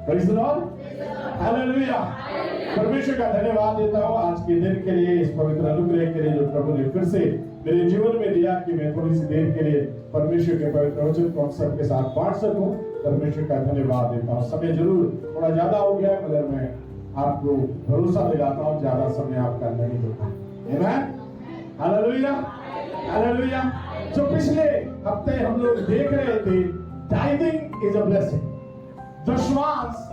Praise the Lord, hallelujah. परमेश्वर का धन्यवाद देता हूँ आज के दिन के लिए, इस पवित्र अनुग्रह के लिए जो प्रभु ने फिर से मेरे जीवन में दिया कि मैं थोड़ी सी देर के लिए परमेश्वर के पवित्र वचन को सबके साथ बांट सकूं। परमेश्वर का धन्यवाद देता हूँ। समय जरूर थोड़ा ज्यादा हो गया है, मगर मैं आपको भरोसा दिलाता हूँ ज्यादा समय आपका नहीं होता। आमीन, हालेलुया, हालेलुया। जो पिछले हफ्ते हम लोग देख रहे थे, टाइदिंग इज अ ब्लेसिंग, दशमांश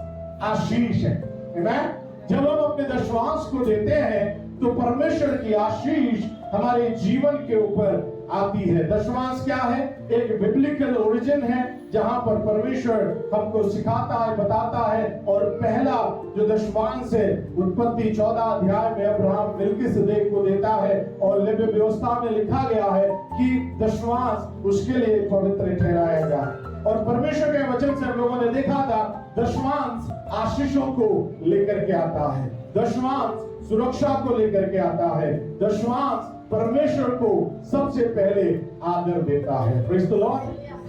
आशीष है। आमीन। जब हम अपने दशमांश को देते हैं तो परमेश्वर की आशीष हमारे जीवन के ऊपर आती है। दशमांश क्या है? एक बिब्लिकल ओरिजिन है जहां पर परमेश्वर हमको सिखाता है, बताता है। और पहला जो दशमांश है, उत्पत्ति 14 अध्याय में अब्राहम मेल्किसेदेक को देता है और लेवी व्यवस्था में लिखा गया है कि दशमांश उसके लिए पवित्र ठहराया जाए। और परमेश्वर के वचन से हम लोगों ने देखा था, दशमांश आशीषों को लेकर के आता है, दशमांश सुरक्षा को लेकर के आता है, दशमांश परमेश्वर को सबसे पहले आदर देता है। Praise the Lord,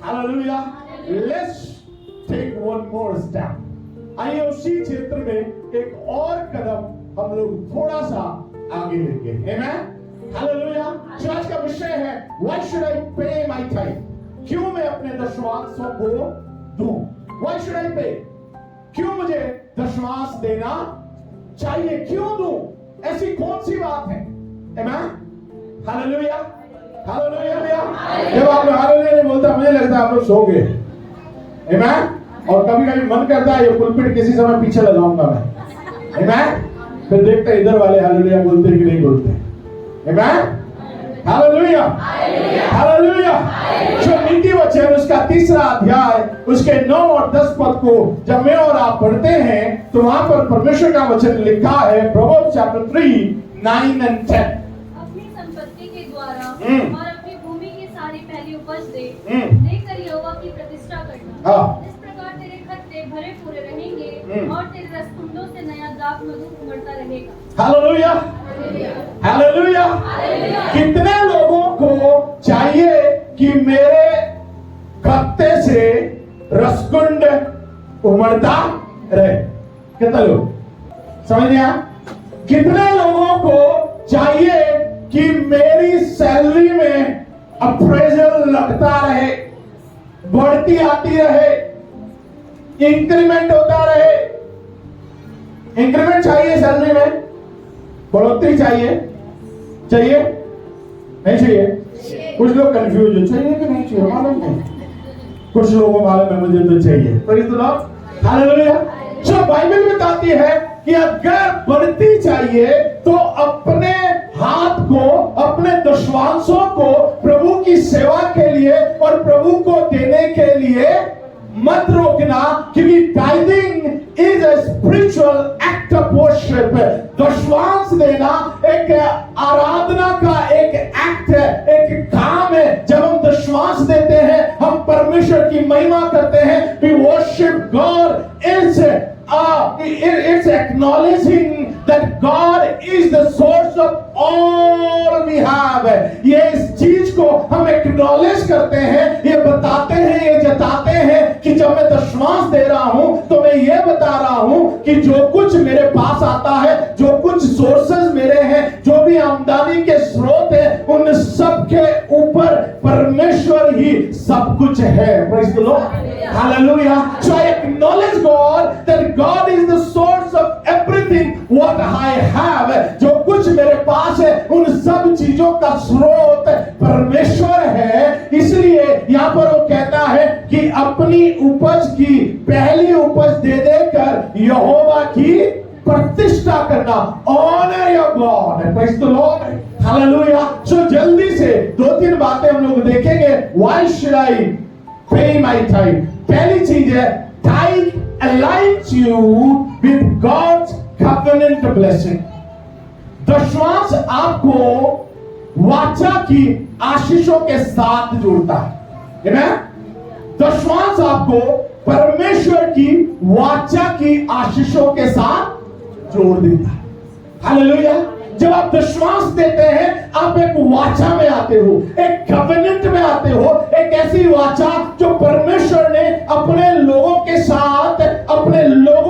hallelujah. Let's take one more step. आइए उसी क्षेत्र में एक और कदम हम लोग थोड़ा सा आगे लेंगे। आमीन, हालेलुया। आज का विषय है, व्हाई शुड आई पे माय टाइम? क्यों मैं अपने दशमांशों को दूं? व्हाई शुड आई पे? क्यों मुझे दशमांश देना चाहिए? क्यों दूं? ऐसी कौन सी बात है? आमीन, हालेलुया, हालेलुया। जब आप लोग हालेलुया नहीं बोलते, मुझे लगता है आप लोग सो गए। आमीन। और कभी कभी मन करता है ये पुलपिट किसी समय पीछे लगाऊंगा मैं। आमीन। फिर देखते हैं इधर वाले हालेलुया बोलते हैं कि नहीं बोलते। आमीन, हालेलुया, हालेलुया। जो नीति वचन उसका 3रा अध्याय उसके 9 और 10 पद को जब मैं और आप पढ़ते हैं तो वहां पर परमेश्वर का वचन लिखा है, प्रोवर्ब्स चैप्टर 3, 9 and 10। और अपनी भूमि की सारी पहली उपज देकर यहोवा की प्रतिष्ठा करना। इस प्रकार तेरे खत्ते भरे पूरे रहेंगे और तेरे रसकुंडों से नया दाख मधु उमड़ता रहेगा। Hallelujah, hallelujah. कितने लोगों को चाहिए कि मेरे खत्ते से रसकुंड उमड़ता रहे? कितने लोग समझ गया? कितने लोगों को चाहिए कि मेरी सैलरी में अप्रेजल लगता रहे, बढ़ती आती रहे, इंक्रीमेंट होता रहे? इंक्रीमेंट चाहिए सैलरी में? बढ़ोतरी चाहिए? चाहिए नहीं चाहिए? कुछ लोग कंफ्यूज है, चाहिए कि नहीं चाहिए मालूम नहीं। कुछ लोगों को मालूम है, मुझे तो चाहिए। Praise the Lord, hallelujah. जो बाइबल बताती है कि अगर बढ़ती चाहिए तो अपने हाथ को, अपने दशमांशों को प्रभु की सेवा के लिए और प्रभु को देने के लिए मत रोकना, क्योंकि tithing is a spiritual act of worship. दशमांश देना एक आराधना का एक एक्ट है, एक काम है। जब हम दशमांश देते हैं, हम परमेश्वर की महिमा करते हैं। We worship God is it's acknowledging that God is the source of all we have। ये इस चीज को हम acknowledge करते हैं, ये बताते हैं, ये जताते हैं कि जब मैं दशमांश दे रहा हूं तो मैं ये बता रहा हूं कि जो कुछ मेरे पास आता है, जो कुछ सोर्सेस मेरे हैं, जो भी आमदनी के स्रोत हैं, उन सब के ऊपर परमेश्वर ही सब कुछ है। Praise the Lord, hallelujah। So I acknowledge God that God is the source of everything what I have। जो कुछ मेरे पास है, उन सब चीजों का स्रोत परमेश्वर है। इसलिए यहाँ पर वो कहता है कि अपनी उपज की पहली उपज दे देकर यहोवा की प्रतिष्ठा करना। Honour your God. Praise the Lord, hallelujah. So जल्दी से 2-3 बातें हम लोग देखेंगे। व्हाई शुड आई पे माय टाइम? पहली चीज है, time aligns you with God's covenant blessing। दशमांश आपको वाचा की आशीषों के साथ जोड़ता है। आमीन। दशमांश आपको परमेश्वर की वाचा की आशीषों के साथ जोड़ देता है। हालेलुया। जब आप दशमांश देते हैं, आप एक वाचा में आते हो, एक कवेनेंट में आते हो, एक ऐसी वाचा जो परमेश्वर ने अपने लोगों के साथ, अपने लोगों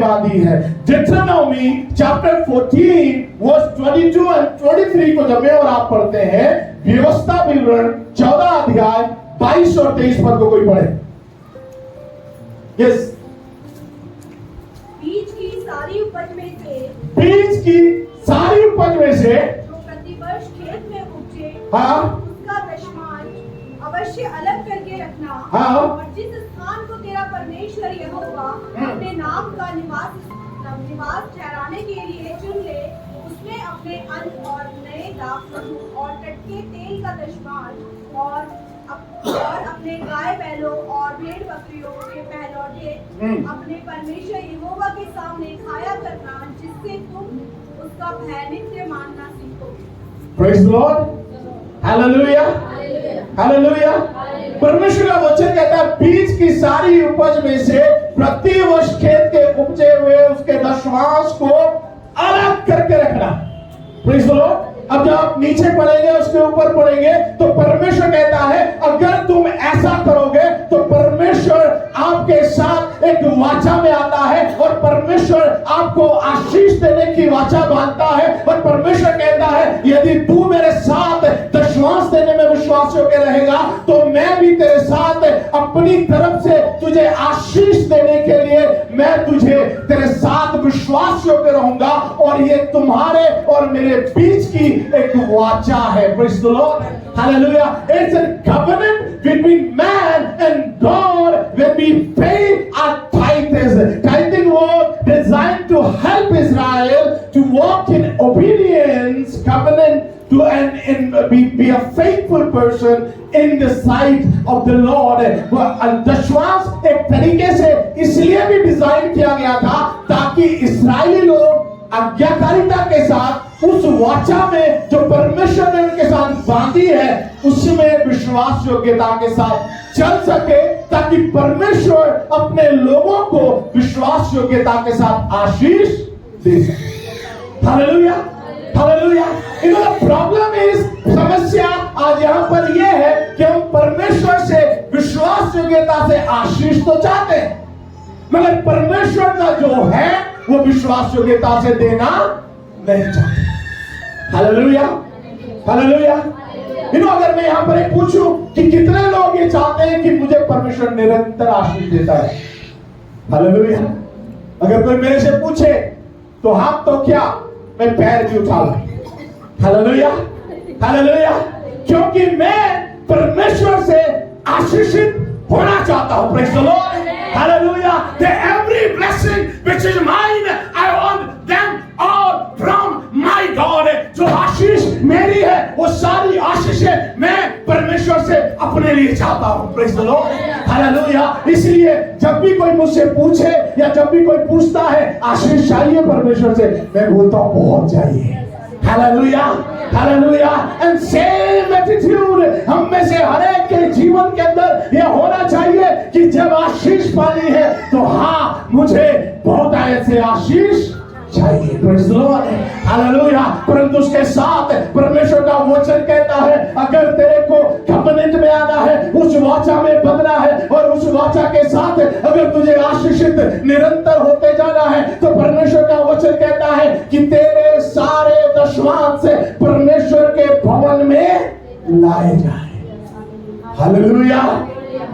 धन्यवादी है। Deuteronomy chapter 14 verse 22 and 23 को जब मैं और आप पढ़ते हैं, व्यवस्था विवरण 14 अध्याय 22 और 23 पद को कोई पढ़े। यस। बीज की सारी उपज में से जो प्रतिवर्ष खेत में उपजे, हाँ, उसका दशमांश अवश्य अलग करके रखना। हाँ, और जिस स्थान को तेरा परमेश्वर यहोवा अपने नाम का निवास ठहराने के लिए चुन ले, उसमें अपने अन्न और नए दाखमधु और टटके तेल का दशमांश और अपने गाय बैलों और भेड़ बकरियों के पहलौठे अपने परमेश्वर यहोवा के सामने खाया करना, जिससे तुम उसका भय नित्य मानना सीखोगे। Praise the Lord. Hallelujah. Hallelujah. परमेश्वर का वचन कहता है बीज की सारी उपज में से प्रति वर्ष खेत के उपजे हुए उसके दशमांश को अलग करके रखना। Praise the Lord. अब जब आप नीचे पढ़ेंगे उसके ऊपर पढ़ेंगे तो परमेश्वर कहता है अगर तुम ऐसा करोगे तो परमेश्वर आपके साथ एक वाचा में आता है और परमेश्वर आपको आशीष देने की वाचा बांधता है। और परमेश्वर कहता है यदि तू मेरे साथ दशमांश देने में विश्वास योग्य रहेगा तो मैं भी तेरे साथ अपनी तरफ से तुझे आशीष देने के लिए मैं तुझे तेरे साथ विश्वास योग्य रहूंगा। और ये तुम्हारे और मेरे बीच की एक वाचा है। Praise the Lord. Hallelujah. It's a covenant between man and God when we pay our tithes. Tithing was designed to help Israel to walk in obedience, covenant to and be a faithful person in the sight of the Lord. दशमांश एक तरीके से इसलिए भी design किया गया था ताकि इस्राएली लोग आज्ञाकारिता के साथ उस वाचा में जो परमेश्वर ने उनके साथ बांधी है उसमें विश्वास योग्यता के साथ चल सके ताकि परमेश्वर अपने लोगों को विश्वास योग्यता के साथ आशीष दे सके। Hallelujah, hallelujah. You know, the problem is, समस्या आज यहाँ पर यह है कि हम परमेश्वर से विश्वास योग्यता से आशीष तो चाहते हैं मगर परमेश्वर का जो है वो विश्वास योग्यता से देना नहीं चाहते। Hallelujah, hallelujah. अगर मैं यहाँ पर एक पूछूं कि कितने लोग ये चाहते हैं कि मुझे परमेश्वर निरंतर आशीष देता है। हालेलुया। अगर कोई मेरे से पूछे तो हाथ तो क्या मैं पैर भी उठा लूं। Hallelujah, hallelujah. क्योंकि मैं परमेश्वर से आशीषित होना चाहता हूं। Praise the Lord. Hallelujah. That every blessing which is mine, I want them all from my God. जो आशीष मेरी है वो सारी आशीषें मैं परमेश्वर से अपने लिए चाहता हूँ। Praise the Lord. Hallelujah. इसलिए जब भी कोई मुझसे पूछे या जब भी कोई पूछता है आशीष चाहिए परमेश्वर से, मैं बोलता हूँ बहुत चाहिए। Hallelujah, hallelujah. And same attitude हम में से हर एक के जीवन के अंदर यह होना चाहिए कि जब आशीष पानी है तो हाँ मुझे बहुत ऐसे आशीष चाहिए। Praise the Lord. Hallelujah. परंतु उसके साथ परमेश्वर का वचन कहता है अगर तेरे को कवनेंट में आना है, उस वाचा में बंधना है और उस वाचा के साथ अगर तुझे आशीषित निरंतर होते जाना है तो परमेश्वर का वचन कहता है कि तेरे सारे दशमांश से परमेश्वर के भवन में लाए जाए। Hallelujah,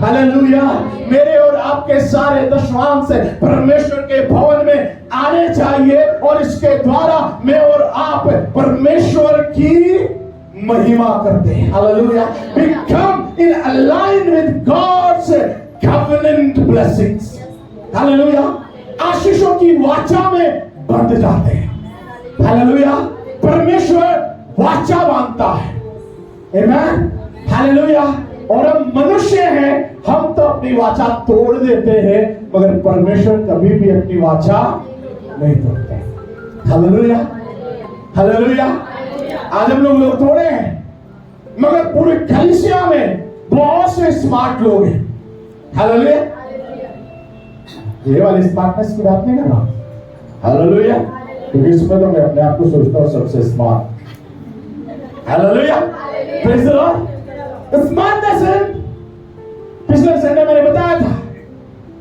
hallelujah. मेरे और आपके सारे दशमांश से परमेश्वर के भवन में आने चाहिए और इसके द्वारा मैं और आप परमेश्वर की महिमा करते हैं। Hallelujah. Become in align with God's covenant blessings. Hallelujah. आशीषों की वाचा में बंध जाते हैं। हालेलुया। परमेश्वर वाचा बांधता है। आमीन। हालेलुया। और हम मनुष्य हैं, हम तो अपनी वाचा तोड़ देते हैं मगर परमेश्वर कभी भी अपनी वाचा नहीं तोड़ते। Hallelujah, hallelujah. आज हम लोग तोड़े हैं मगर पूरे कलीसिया में बहुत से स्मार्ट लोग हैं। हालेलुया। ये वाली स्मार्टनेस की बात नहीं कर रहा। हालेलुया। क्योंकि इसमें तो मैं अपने आप को सोचता हूँ सबसे smart. Hallelujah. Praise the Lord. Smartness पिछले संडे मैंने बताया था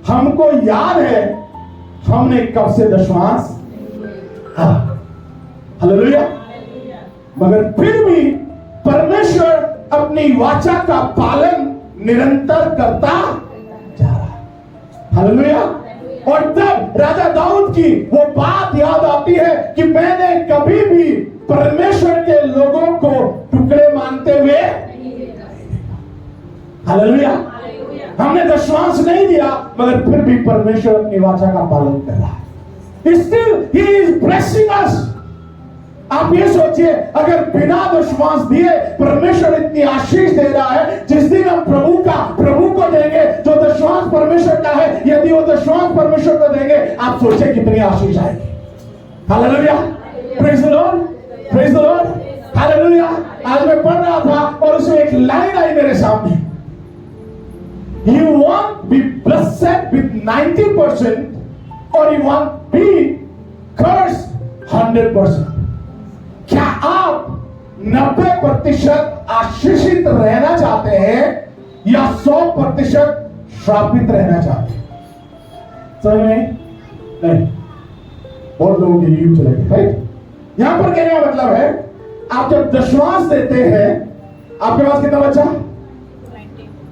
हमको याद है हमने कब से दशमांश, हालेलुया। मगर फिर भी परमेश्वर अपनी वाचा का पालन निरंतर करता जा रहा है, हालेलुया। और तब राजा दाऊद की वो बात याद आती है कि मैंने कभी भी परमेश्वर के लोगों को टुकड़े मानते हुए, हालेलुया। हमने दशमांश नहीं दिया मगर फिर भी परमेश्वर अपनी वाचा का पालन कर रहा है। Still he is blessing us। आप ये सोचिए, अगर बिना दशमांश दिए परमेश्वर इतनी आशीष दे रहा है, जिस दिन हम प्रभु को देंगे जो दशमांश परमेश्वर का है, यदि वो दशमांश परमेश्वर को देंगे, आप सोचिए कितनी आशीष आएगी। Hallelujah, praise the Lord, praise the Lord, hallelujah. आज मैं पढ़ रहा था और उसमें एक लाइन आई मेरे सामने, You won't be blessed with 90% or you won't be cursed 100%। क्या आप 90% आशीषित रहना चाहते हैं या 100% श्रापित रहना चाहते हैं? समझ में नहीं, बहुत लोगों के लिए चलेगा, राइट। यहां पर कहने का मतलब है, आप जब दशमांश देते हैं, आपके पास कितना बचा?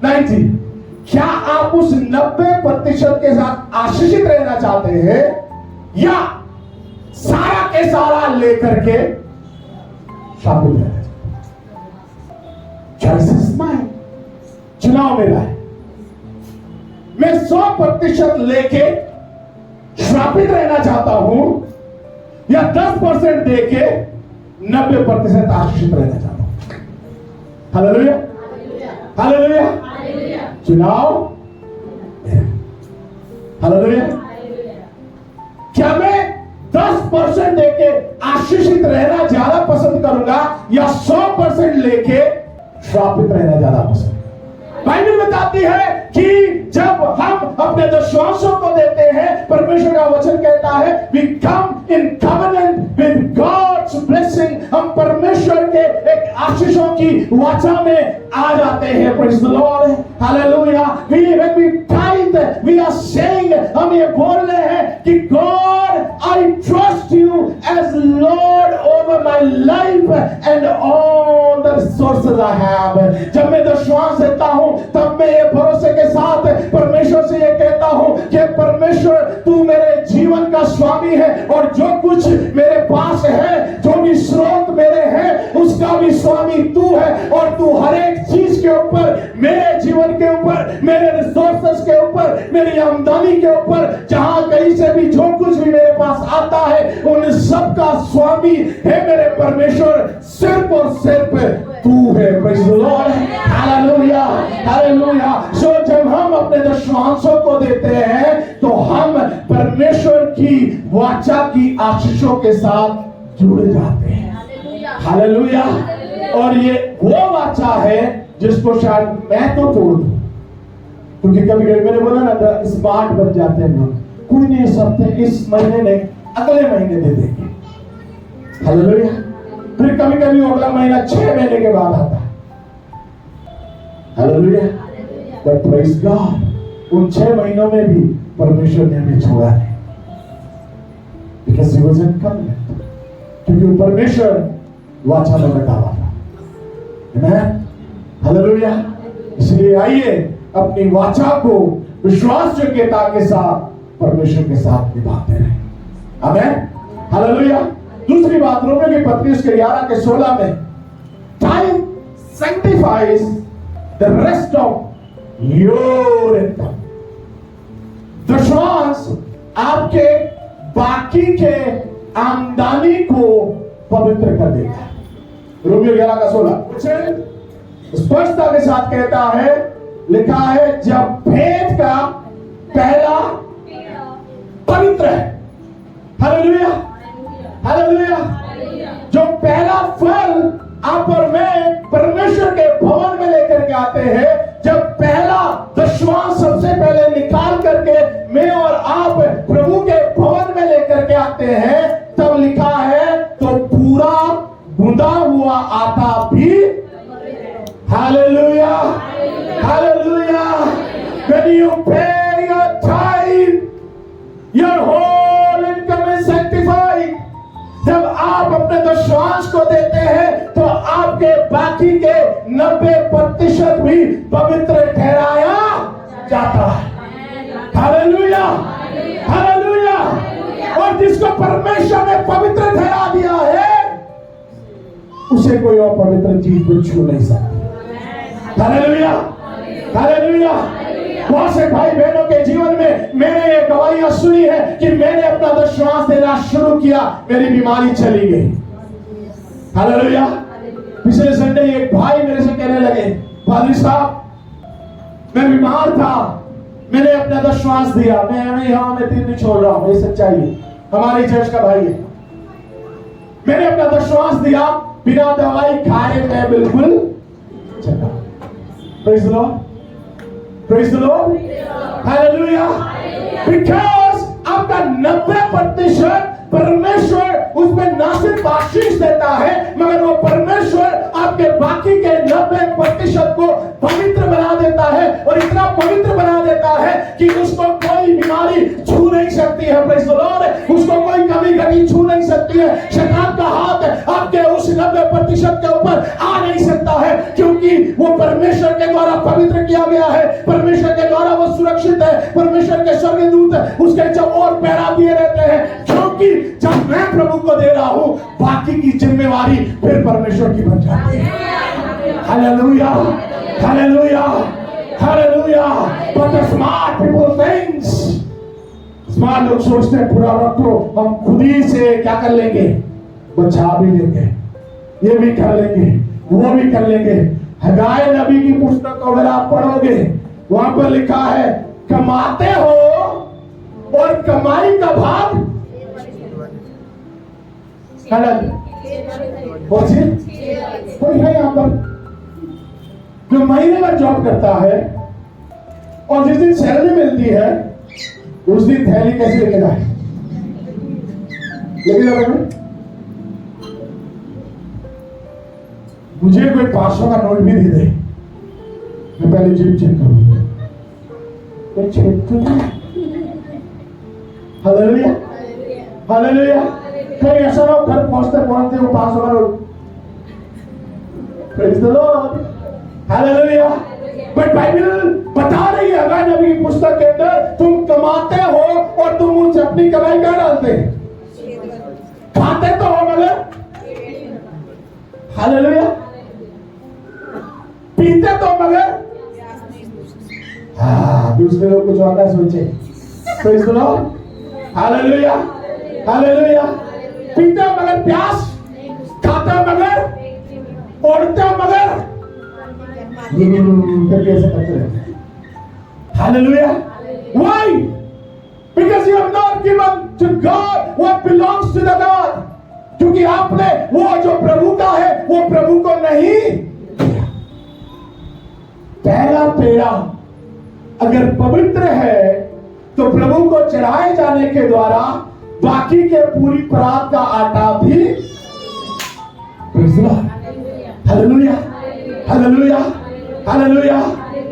90। क्या आप उस 90% के साथ आशीषित रहना चाहते हैं या सारा के सारा लेकर के शामिल रहना चाहते हैं? चुनाव मेरा है। मैं 100% लेके श्रापित रहना चाहता हूं या 10% देके 90% आशीषित रहना चाहता हूं? Hallelujah, hallelujah. चुनाव, हालेलुया। क्या मैं 10% लेके आशीषित रहना ज्यादा पसंद करूंगा या 100% लेके श्रापित रहना ज्यादा पसंद? बाइबल बताती है कि जब हम अपने दशमांशों को देते हैं, परमेश्वर का वचन कहता है we come in covenant with God's blessing। हम परमेश्वर के एक आशीषों की वाचा में आ जाते हैं। Praise the Lord, hallelujah। When we tithe, we are saying, हम ये बोल रहे हैं कि God, I trust you as Lord over my life and all the resources I have। जब मैं दशमांश देता हूं तब मैं ये भरोसे के साथ परमेश्वर से ये कहता हूं कि परमेश्वर तू मेरे जीवन का स्वामी है और जो कुछ मेरे पास है, जो भी स्रोत मेरे हैं, उसका भी स्वामी तू है और तू हर एक चीज के ऊपर, मेरे जीवन के ऊपर, मेरे रिसोर्सेस के ऊपर, मेरी आमदनी के ऊपर, जहां कहीं से भी जो कुछ भी मेरे पास आता है उन सब का स्वामी है मेरे परमेश्वर। सिर्फ और सिर्फ तू है। Praise the Lord, hallelujah, hallelujah. So जब हम अपने दशमांशों को देते हैं तो हम परमेश्वर की वाचा की आशीषों के साथ जुड़ जाते हैं। हालेलुया। और ये वो वाचा है जिसको शायद मैं तो तोड़ दूं, क्योंकि कभी कभी मैंने बोला ना, स्मार्ट बन जाते हैं लोग, कोई नहीं इस हफ्ते, इस महीने नहीं, अगले महीने दे देंगे। हालेलुया। फिर कभी कभी अगला महीना 6 महीने के बाद आता है। हालेलुया। बट प्रेज़ गॉड, उन 6 महीनों में भी परमेश्वर ने हमें छोड़ा है, because he was in covenant, क्योंकि परमेश्वर वाचा में बैठा हुआ था। आमेन, हालेलुया। इसलिए आइए अपनी वाचा को विश्वास योग्यता के साथ परमेश्वर के साथ निभाते रहें। आमेन, हालेलुया। दूसरी बात, रोमियो की पत्री उसके 11 के 16 में, time sanctifies the rest of your income। दशमांश आपके बाकी के आमदनी को पवित्र कर देता है। रोमियो 11 का 16 स्पष्टता के साथ कहता है, लिखा है, जब भेद का पहला पवित्र है। Hallelujah, hallelujah. जो पहला फल आप और मैं परमेश्वर के भवन में लेकर के आते हैं, जब पहला दशमांश सबसे पहले निकाल करके मैं और आप प्रभु के भवन में लेकर के आते हैं, तब लिखा है तो पूरा गुंदा हुआ आटा भी, hallelujah, hallelujah. When you pay your tithe, your whole देते हैं तो आपके बाकी के 90% भी पवित्र ठहराया जाता है। Hallelujah, hallelujah. और जिसको परमेश्वर ने पवित्र ठहरा दिया है उसे कोई और पवित्र चीज भी छू नहीं सकती। Hallelujah, hallelujah. बहुत से भाई बहनों के जीवन में मैंने ये गवाहियां सुनी है कि मैंने अपना विश्वास देना शुरू किया, मेरी बीमारी चली गई। हालेलुया। पिछले संडे एक भाई मेरे से कहने लगे, पादरी साहब मैं बीमार था, मैंने अपना विश्वास दिया, मैं तीर नहीं छोड़ रहा हूं, ये सच्चाई है, हमारी चर्च का भाई है। मैंने अपना विश्वास दिया, बिना दवाई खाए मैं बिल्कुल चला। Praise the Lord, praise the Lord, hallelujah. Because आपका 90% परमेश्वर उसमें ना सिर्फ आशीष देता है मगर वो परमेश्वर आपके बाकी के 90% को पवित्र बना देता है, और इतना पवित्र बना देता है कि उसको कोई बीमारी छू नहीं सकती है। Praise the Lord. उसको कोई कमी घटी छू नहीं सकती है। शैतान का हाथ आपके उस 90% के ऊपर आ नहीं सकता है, क्योंकि वो परमेश्वर के द्वारा पवित्र किया गया है, परमेश्वर के द्वारा वो सुरक्षित है, परमेश्वर के स्वर्गदूत उसके जब और पहरा दिए रहते हैं, क्योंकि जब मैं प्रभु को दे रहा हूं बाकी की जिम्मेवारी फिर परमेश्वर की बन जाती है। Hallelujah, hallelujah, hallelujah. But the smart people thinks, smart लोग सोचते हैं पूरा रखो, हम खुद ही से क्या कर लेंगे, बचा भी लेंगे, ये भी कर लेंगे, वो भी कर लेंगे। हगाय नबी की पुस्तक को अगर आप पढ़ोगे वहां पर लिखा है कमाते हो और कमाई का भाग कोई है यहाँ पर जो महीने भर जॉब करता है और जिस दिन सैलरी मिलती है उस दिन थैली कैसे लेके जाए, लेके जाओगे? मुझे कोई 500 का नोट भी दे दे, मैं पहले जेब चेक करूंगा, कोई चेक तो नहीं। Hallelujah, hallelujah. कहीं ऐसा ना हो घर पहुंचते पहुंचते वो 500 का note. Praise the Lord, hallelujah. But Bible बता रही है हगाय नबी की पुस्तक के अंदर, तुम कमाते हो और तुम उनसे अपनी कमाई कहाँ डालते हैं? खाते तो हो मगर, हालेलुया, पीते तो मगर, हाँ दूसरे लोग कुछ और सोचे। Praise the Lord, hallelujah, hallelujah. पीते हो मगर प्यास, खाते हो मगर, ओढ़ते हो मगर, कैसे करते रहते हैं? Hallelujah. Why? Because you have not given to God what belongs to the God. क्योंकि आपने वो जो प्रभु का है वो प्रभु को नहीं दिया। पहला पेड़ा अगर पवित्र है तो प्रभु को चढ़ाए जाने के द्वारा बाकी के पूरी परात का आटा भी, हालेलुया, हालेलुया, हालेलुया,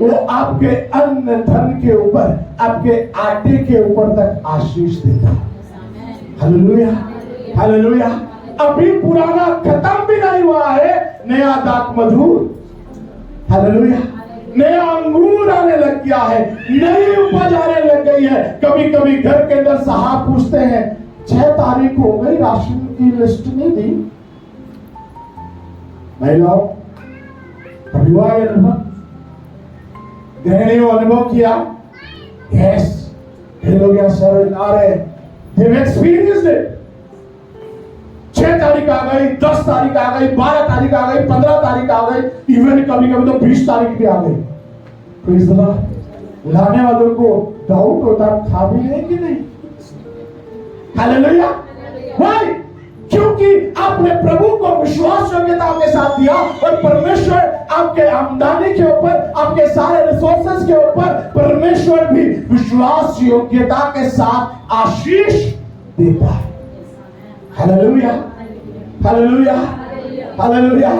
वो आपके अन्न धन के ऊपर, आपके आटे के ऊपर तक आशीष देता है। Hallelujah, hallelujah. अभी पुराना खत्म भी नहीं हुआ है, नया दाख मधुर, हालेलुया, नया अंगूर आने लग गया है, नई उपज आने लग गई है। कभी कभी घर के अंदर साहब पूछते हैं 6 तारीख हो गई, राशन की लिस्ट नहीं दी। महिलाओं कभी हुआ ये अनुभव, गृहिणियों अनुभव किया? यस, कई लोग यहाँ सर आ रहे हैं, they've experienced it। 6 तारीख आ गई, 10 तारीख आ गई, 12 तारीख आ गई, 15 तारीख आ गई, इवन कभी कभी तो 20 तारीख भी आ गई। Praise the Lord. लाने वालों को डाउट होता है खा भी है कि नहीं। हालेलुया। Why? क्योंकि आपने प्रभु को विश्वास योग्यता के साथ दिया और परमेश्वर आपके आमदनी के ऊपर, आपके सारे रिसोर्सेज के ऊपर परमेश्वर भी विश्वास योग्यता के साथ आशीष देता है। Hallelujah, hallelujah, hallelujah.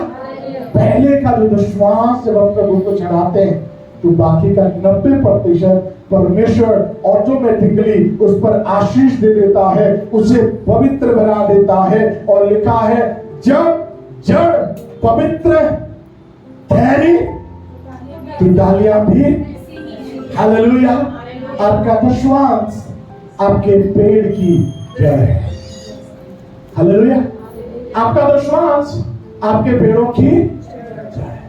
पहले का जो विश्वास जब हम प्रभु को चढ़ाते हैं तो बाकी का 90% परमेश्वर ऑटोमेटिकली उस पर आशीष दे देता है, उसे पवित्र बना देता है। और लिखा है जब जड़ पवित्र ठहरी तो डालियां भी। हालेलुया। आपका विश्वास आपके पेड़ की जड़ है। हालेलुया। आपका विश्वास आपके पेड़ों की जड़ है।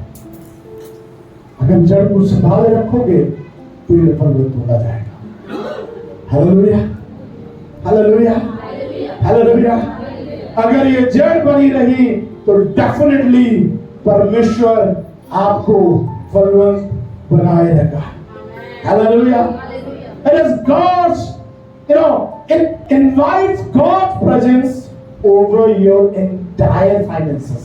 अगर जड़ को संभाले रखोगे पेड़ फलवत होता जाएगा। Hallelujah, hallelujah, hallelujah. अगर ये जड़ बनी रही तो डेफिनेटली परमेश्वर आपको फलवंत बनाए रखा। Hallelujah. It is God's, it invites God's presence over your entire finances.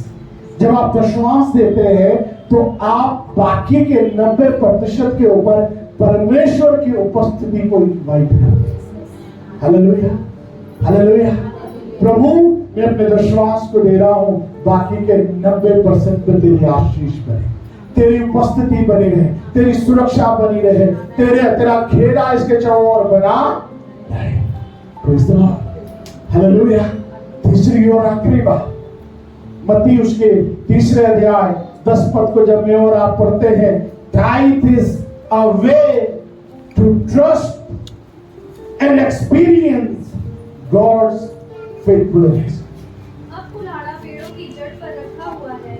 जब आप विश्वास देते हैं तो आप बाकी के 90% के ऊपर परमेश्वर की उपस्थिति को इनवाइट करते हैं। Hallelujah, hallelujah. प्रभु मैं अपने विश्वास को दे रहा हूं, बाकी के 90% पर तेरी आशीष बने, तेरी उपस्थिति बनी रहे, तेरी सुरक्षा बनी रहे, तेरा घेरा इसके चारों ओर बना रहे। Praise the Lord. हालेलुया। तीसरी और आखिरी बात, मत्ती उसके 3 अध्याय 10 पद को जब मैं और आप पढ़ते हैं, tithe is a way to trust and experience God's faithfulness. अब कुल्हाड़ा पेड़ों की जड़ पर रखा हुआ है,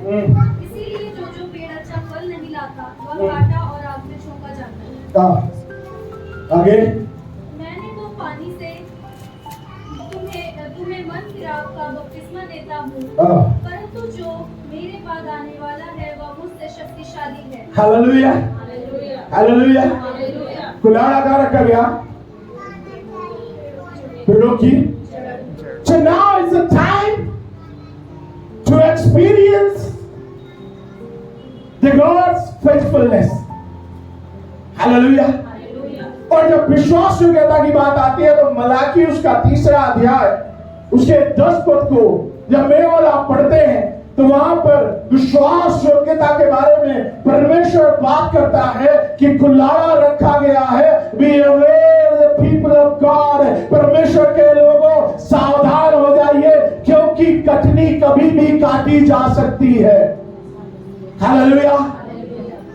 इसीलिए जो पेड़ अच्छा फल नहीं लाता वह काटा और आग में झोंका जाता है। आगे, मैंने तो पानी से तुम्हें मन फिराव का बपतिस्मा देता हूँ, परंतु जो मेरे बाद आने वाला है वह मुझसे शक्तिशाली है। Hallelujah, hallelujah. कुल्हाड़ा कहाँ रखा गया? पेड़ों की। So now is the time to experience the God's faithfulness. Hallelujah. और जब विश्वास योग्यता की बात आती है तो मलाकी उसका 3 अध्याय उसके 10 पद को जब मैं और आप पढ़ते हैं तो वहां पर विश्वास योग्यता के बारे में परमेश्वर बात करता है कि कुल्हाड़ा रखा गया है। Be aware the people of God. परमेश्वर के लोगों सावधान हो जाइए, क्योंकि कटनी कभी भी काटी जा सकती है। हालेलुया।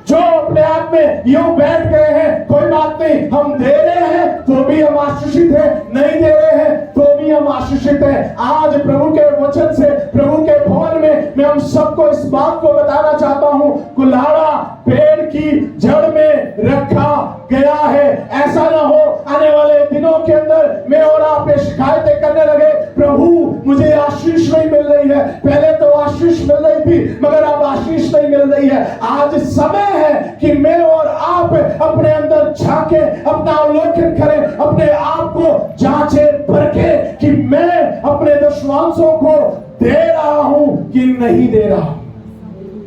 जो अपने आप में यूं बैठ गए हैं, कोई बात नहीं, हम दे रहे हैं तो भी हम आशीषित हैं, नहीं दे रहे हैं तो भी हम आशीषित हैं। आज प्रभु के वचन से, प्रभु के भवन में मैं हम सबको इस बात को बताना चाहता हूं, कुल्हाड़ा पेड़ की जड़ में रखा गया है। ऐसा ना हो आने वाले दिनों के अंदर मैं और आप ये शिकायतें करने लगे, प्रभु मुझे आशीष नहीं मिल रही है। पहले तो आशीष मिल रही थी मगर अब आशीष नहीं मिल रही है। आज समय है कि मैं और आप अपने अंदर झांके, अपना अवलोकन करें, अपने आप को जांचें परखें कि मैं अपने दुश्मनों को दे रहा हूं कि नहीं दे रहा।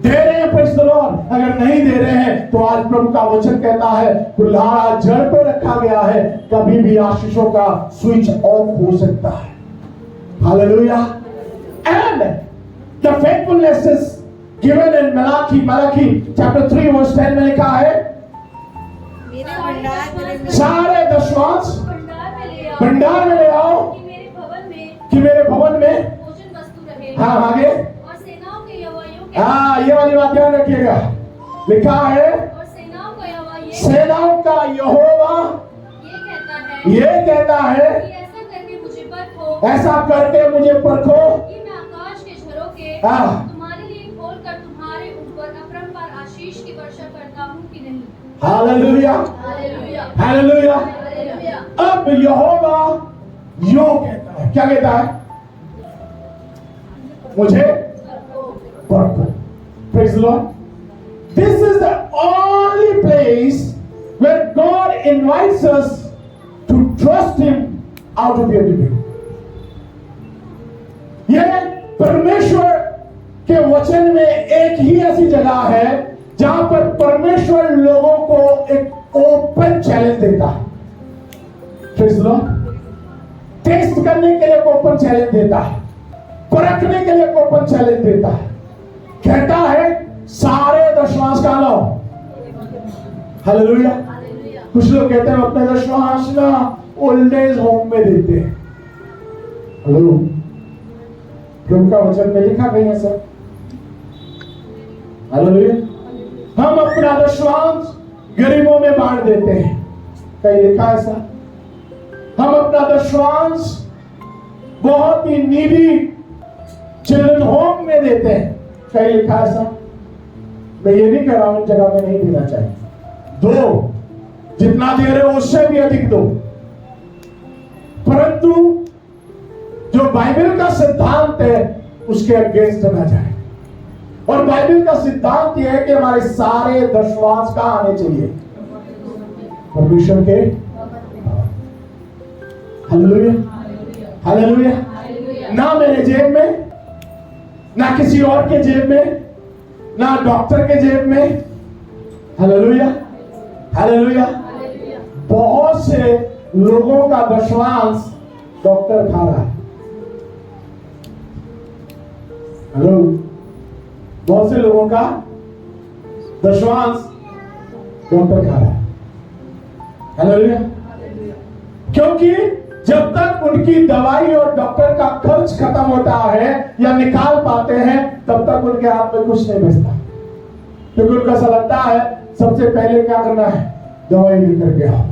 दे रहे हैं प्रेज़ द लॉर्ड, अगर नहीं दे रहे हैं तो आज प्रभु का वचन कहता है कुल्हाड़ा जड़ पे रखा गया है, कभी भी आशीषों का स्विच ऑफ हो सकता है। Hallelujah. And the faithfulness is given in Malachi chapter 3 verse 10 में लिखा है, सारे दशमांश भंडार में ले आओ कि मेरे भवन में भोजन वस्तु रहे। हाँ आगे, और सेनाओं के यहोवा के, हाँ ये वाली बात ध्यान रखिएगा, लिखा है और सेनाओं का यहोवा सेनाओं का यहोवा ये कहता है कि ऐसा करके मुझे परखो, ऐसा करके मुझे परखो कि मैं आकाश के झरोखे हाँ। तुम्हारे लिए खोलकर तुम्हारे ऊपर अपरंपार आशीष की वर्षा करता हूँ कि नहीं। Hallelujah, hallelujah, hallelujah. हालेलुया। अब यहोवा यो कहता है, क्या कहता है? मुझे परखो। Praise the Lord. This is the only place where God invites us to trust Him out of everything. यह परमेश्वर के वचन में एक ही ऐसी जगह है जहां पर परमेश्वर लोगों को एक ओपन चैलेंज देता है। Praise the Lord. टेस्ट करने के लिए ओपन चैलेंज देता है, परखने के लिए ओपन चैलेंज देता है। कहता है सारे दशमांश का लो। हालेलुया। कुछ लोग कहते हैं अपने दशमांश ना ओल्ड एज होम में देते हैं। हेलो, प्रभु का वचन में लिखा गया है सर, हालेलुया। हम अपना दशमांश गरीबों में बांट देते हैं, कहीं लिखा है ऐसा? हम अपना दशमांश बहुत ही नीडी चिल्ड्रन होम में देते हैं, कहीं लिखा है ऐसा? मैं ये नहीं कह रहा हूं जगह में नहीं देना चाहिए, दो, जितना दे रहे हो उससे भी अधिक दो, परंतु जो बाइबल का सिद्धांत है उसके अगेंस्ट ना जाए। और बाइबल का सिद्धांत यह है कि हमारे सारे दशमांश कहां आने चाहिए? परमेश्वर के। Hallelujah, hallelujah. ना मेरे जेब में, ना किसी और के जेब में, ना डॉक्टर के जेब में। Hallelujah, hallelujah. बहुत से लोगों का दशमांश डॉक्टर खा रहा है। हेलो, बहुत से लोगों का दशमांश डॉक्टर खा रहा है। हालेलुया। क्योंकि जब तक उनकी दवाई और डॉक्टर का खर्च खत्म होता है या निकाल पाते हैं, तब तक उनके हाथ में कुछ नहीं बचता। क्योंकि उनको ऐसा लगता है सबसे पहले क्या करना है? दवाई लेकर के आओ,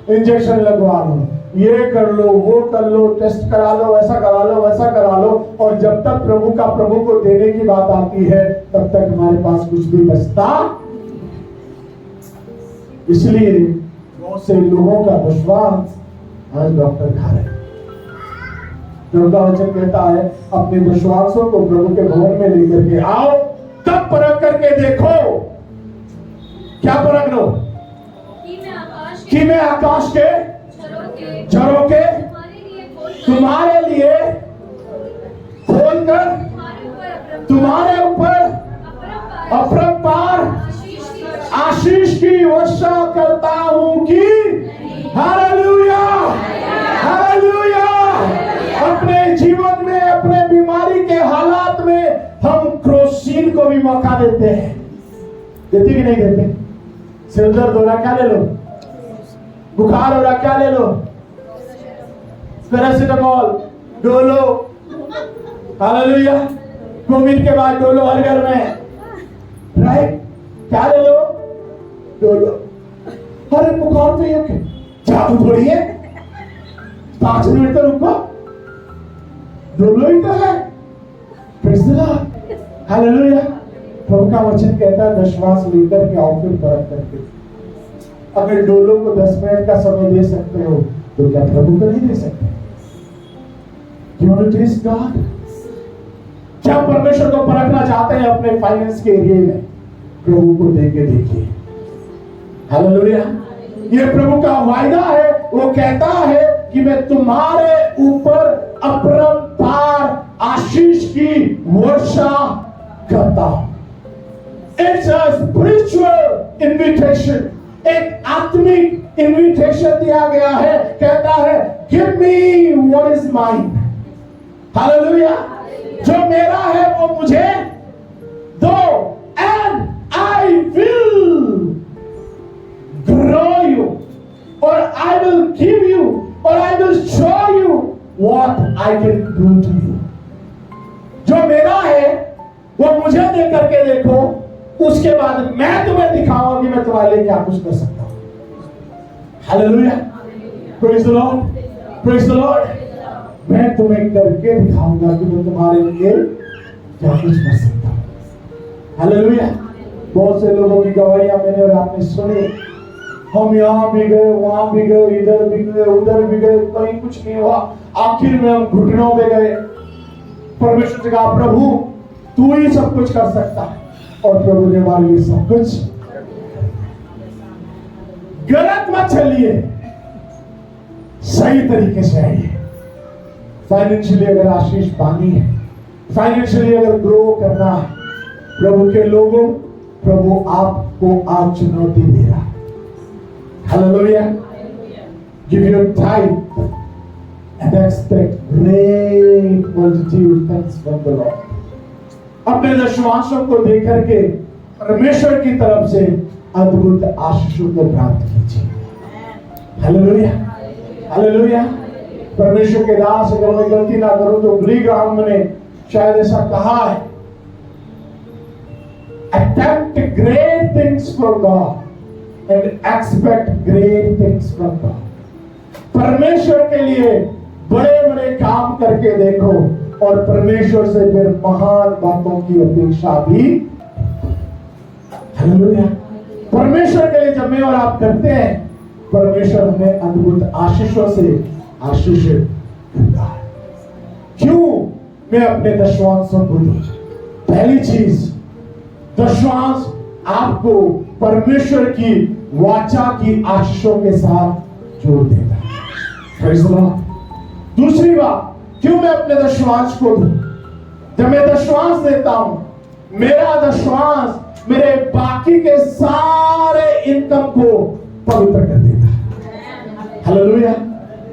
इंजेक्शन लगवा लो, ये कर लो, वो कर लो, टेस्ट करा लो, ऐसा करा लो, वैसा करा लो। और जब तक प्रभु को देने की बात आती है, तब तक हमारे पास कुछ भी बचता। इसलिए बहुत से लोगों का विश्वास आज डॉक्टर खा रहे हैं। प्रभु का वचन कहता है अपने विश्वासों को प्रभु के भवन में लेकर के आओ, तब परख करके देखो। क्या परख लो? कि मैं आकाश के झरोखे तुम्हारे लिए खोलकर तुम्हारे ऊपर अपरंपार आशीष की वर्षा करता हूं कि हालेलुया, हालेलुया। अपने जीवन में, अपने बीमारी के हालात में हम क्रोसीन को भी मौका देते हैं। देते कि नहीं देते? सिर दर्द हो रहा, क्या ले लो? बुखार हो रहा, क्या ले लो? पैरासिटामोल, डोलो। हालेलुया। कोविड के बाद डोलो हर घर में, राइट? क्या ले लो? डोलो। अरे बुखार तो ये जादू थोड़ी है, 5 मिनट तो रुको, डोलो ही तो है। Praise the Lord, hallelujah. प्रभु का वचन कहता है दशमांश लेकर के आओ, फिर परख करके। अगर डोलो को 10 मिनट का समय दे सकते हो तो क्या प्रभु को नहीं दे सकते? गॉड। क्या परमेश्वर को परखना चाहते हैं अपने फाइनेंस के एरिया में? प्रभु को देके देखिए। हालेलुया। ये प्रभु का वायदा है। वो कहता है कि मैं तुम्हारे ऊपर अपरंपार आशीष की वर्षा करता हूं। इट्स अ स्पिरिचुअल इन्विटेशन, एक आत्मिक इन्विटेशन दिया गया है। कहता है give me what is mine. Hallelujah. जो मेरा है वो मुझे दो, and I will grow you, और आई विल गिव यू, और I will show you what I can do to you. जो मेरा है वो मुझे दे करके देखो, उसके बाद मैं तुम्हें दिखाऊंगा कि मैं तुम्हारे लिए क्या कुछ कर सकता हूं। Hallelujah. Praise the Lord, praise the Lord. मैं तुम्हें करके दिखाऊंगा कि मैं तुम्हारे लिए क्या कुछ कर सकता हूं। हालेलुया। बहुत से लोगों की गवाहियां मैंने और आपने सुनी। हम यहां भी गए, वहां भी गए, इधर भी गए, उधर भी गए, कहीं कुछ नहीं हुआ। आखिर में हम घुटनों में गए, परमेश्वर से कहा प्रभु तू ही सब कुछ कर सकता है, और प्रभु ने हमारे लिए सब कुछ। गलत मत चलिए, सही तरीके से आइए। फाइनेंशियली अगर आशीष पानी है, फाइनेंशियली अगर ग्रो करना है, प्रभु के लोगों, प्रभु आपको आज चुनौती दे रहा है। Hallelujah. Give your time and expect great multitude thanks from the Lord. अपने दशमांशों को देकर के परमेश्वर की तरफ से अद्भुत आशीषों को प्राप्त कीजिए। Hallelujah, hallelujah. परमेश्वर के दास, अगर मैं गलती ना करूं तो बिली ग्राहम ने शायद ऐसा कहा है, attempt great things from God and expect great things from God. परमेश्वर के लिए बड़े बड़े काम करके देखो और परमेश्वर से फिर महान बातों की अपेक्षा भी। हालेलुया। परमेश्वर के लिए जब मैं और आप करते हैं, परमेश्वर हमें अद्भुत आशीषों से आशीषित करता है। क्यों मैं अपने दशवांशों को दूं? पहली चीज, दशवांश आपको परमेश्वर की वाचा की आशीषों के साथ जोड़ देगा। दूसरी बात, क्यों मैं अपने दशवांश को दूं? जब मैं दशवांश देता हूं, मेरा दशवांश मेरे बाकी के सारे इनकम को पवित्र कर देता है। हालेलुया।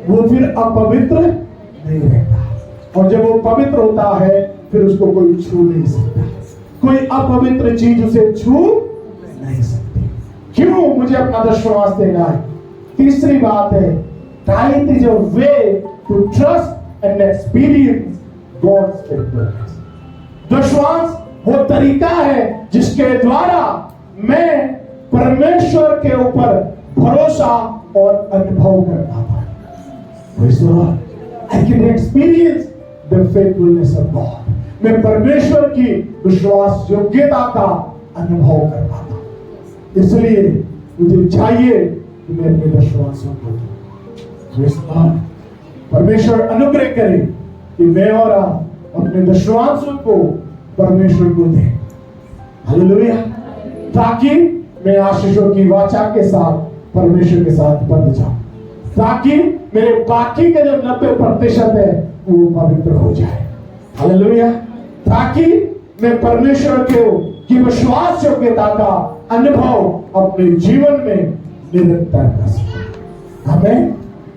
वो फिर अपवित्र नहीं रहता, और जब वो पवित्र होता है फिर उसको कोई छू नहीं सकता, कोई अपवित्र चीज उसे छू नहीं सकती। क्यों मुझे अपना दशवांश देना है? तीसरी बात है, tithe is a way to trust and experience God's faithfulness. दशवांश वो तरीका है जिसके द्वारा मैं परमेश्वर के ऊपर भरोसा और अनुभव कर पाता हूं। I can experience the faithfulness of God. मैं परमेश्वर की विश्वास योग्यता का अनुभव कर पाता हूं। इसलिए मुझे चाहिए कि मैं अपने दशवांशों को दूं। परमेश्वर अनुग्रह करे कि मैं और आप अपने दशवांशों को परमेश्वर को दें। हालेलुया। ताकि मैं आशीषों की वाचा के साथ परमेश्वर के साथ बंध जाऊं, ताकि मेरे बाकी के जो 90% है वो पवित्र हो जाए। हालेलुया। ताकि मैं परमेश्वर की विश्वास योग्यता का अनुभव अपने जीवन में निरंतर कर सकूं। आमीन।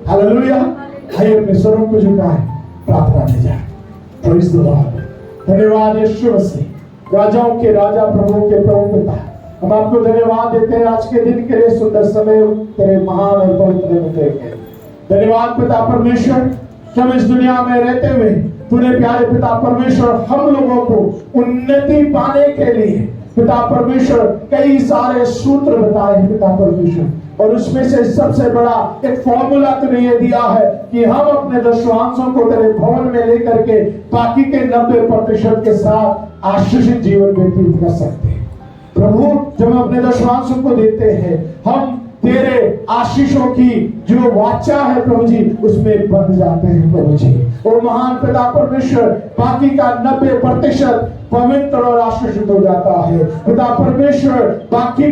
हालेलुया। आइए अपने स्वरों को झुकाएं, प्रार्थना में जाएं। Praise the Lord. धन्यवाद यीशु मसीह, राजाओं के राजा, प्रभु के प्रभु पिता, हम आपको धन्यवाद देते हैं आज के दिन के लिए, सुंदर समय तेरे महान और पवित्र नाम के लिए। धन्यवाद पिता परमेश्वर, हम इस दुनिया में रहते हुए तूने प्यारे पिता परमेश्वर हम लोगों को उन्नति पाने के लिए पिता परमेश्वर कई सारे सूत्र बताए हैं पिता परमेश्वर, और उसमें से सबसे बड़ा एक फॉर्मूला तूने ये दिया है कि हम अपने दशवांशों को तेरे भवन में लेकर के बाकी के 90% के साथ आशीषित जीवन व्यतीत कर सकते हैं। प्रभु, जब हम अपने दशवांशों को देते हैं, हम तेरे आशीषों की जो वाचा है प्रभु जी, उसमें बंध जाते हैं प्रभु जी। ओ महान पिता परमेश्वर, बाकी का 90% पवित्र और आशीषित हो जाता है पिता परमेश्वर। बाकी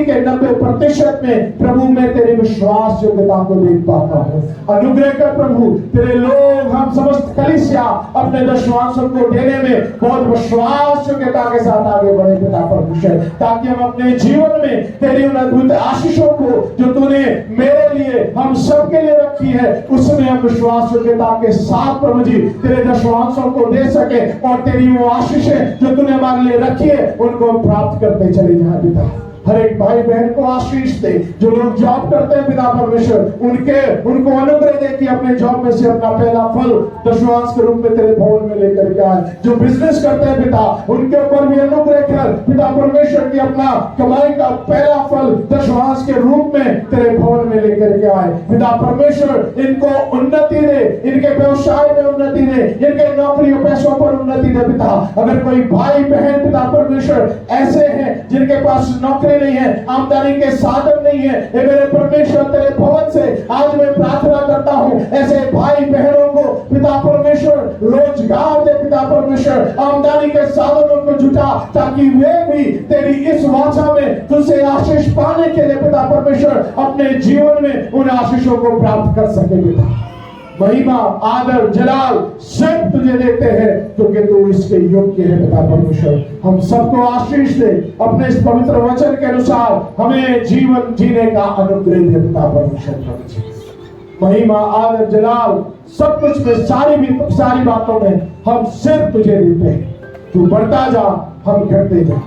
के 90% में प्रभु मैं तेरे विश्वास योग्यता को देख पाता हूँ। अनुग्रह कर प्रभु, तेरे लोग हम समस्त कलीसिया अपने दशवांशों को देने में बहुत विश्वास योग्यता के साथ आगे बढ़े पिता परमेश्वर, ताकि हम अपने जीवन में तेरी उन अद्भुत आशीषों को जो तूने मेरे लिए हम सबके लिए रखी है, उसमें हम विश्वास योग्यता के साथ प्रभु जी तेरे दशवांशों को दे सके, और तेरी वो आशीषें जो तूने हमारे लिए रखी है उनको प्राप्त करते चले जाए पिता। हर एक भाई बहन को आशीष दे, जो लोग जॉब करते हैं पिता परमेश्वर, उनको अनुग्रह दे कि अपने जॉब में से अपना पहला फल दशवांश के रूप में तेरे भवन में लेकर के आए। जो बिजनेस करते हैं पिता, उनके ऊपर भी अनुग्रह कर पिता परमेश्वर की अपना कमाई का पहला फल दशवांश के रूप में तेरे भवन में लेकर के आए पिता परमेश्वर। इनको उन्नति दे, इनके व्यवसाय में उन्नति दे, इनके नौकरी पैसों पर उन्नति दे पिता। अगर कोई भाई बहन पिता परमेश्वर ऐसे हैं जिनके पास नौकरी नहीं है, आमदनी के साधन नहीं है, ये मेरे परमेश्वर तेरे भवन से आज मैं प्रार्थना करता हूँ, ऐसे भाई बहनों को पिता परमेश्वर रोजगार दे पिता परमेश्वर, आमदनी के साधनों को जुटा, ताकि वे भी तेरी इस वाचा में तुझसे आशीष पाने के लिए पिता परमेश्वर अपने जीवन में उन आशीषों को प्राप्त कर सके पिता। महिमा आदर जलाल सब तुझे देते हैं क्योंकि तू इसके योग्य है पिता परमेश्वर। हम सबको आशीष दे, अपने इस पवित्र वचन के अनुसार हमें जीवन जीने का अनुग्रह दे पिता परमेश्वर। महिमा आदर जलाल सब कुछ में सारी बातों में हम सिर्फ तुझे देते हैं। तू बढ़ता जा, हम घटते जा।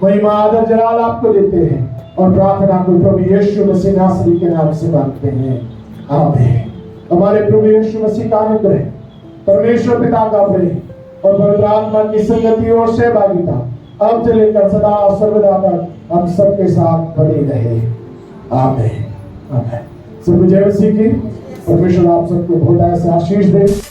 महिमा आदर जलाल आपको देते हैं और प्रार्थना को प्रभु यीशु मसीह नासरी के नाम से मांगते हैं, आमीन। हमारे प्रभु यीशु मसीह का अनुग्रह, परमेश्वर पिता का प्रेम और पवित्र आत्मा की संगति और सहभागिता अब से लेकर सदा सर्वदा तक हम सबके साथ बने रहे। आमीन। आमीन। सब जय मसीह की। परमेश्वर आप सबको बहुत ऐसे आशीष दे।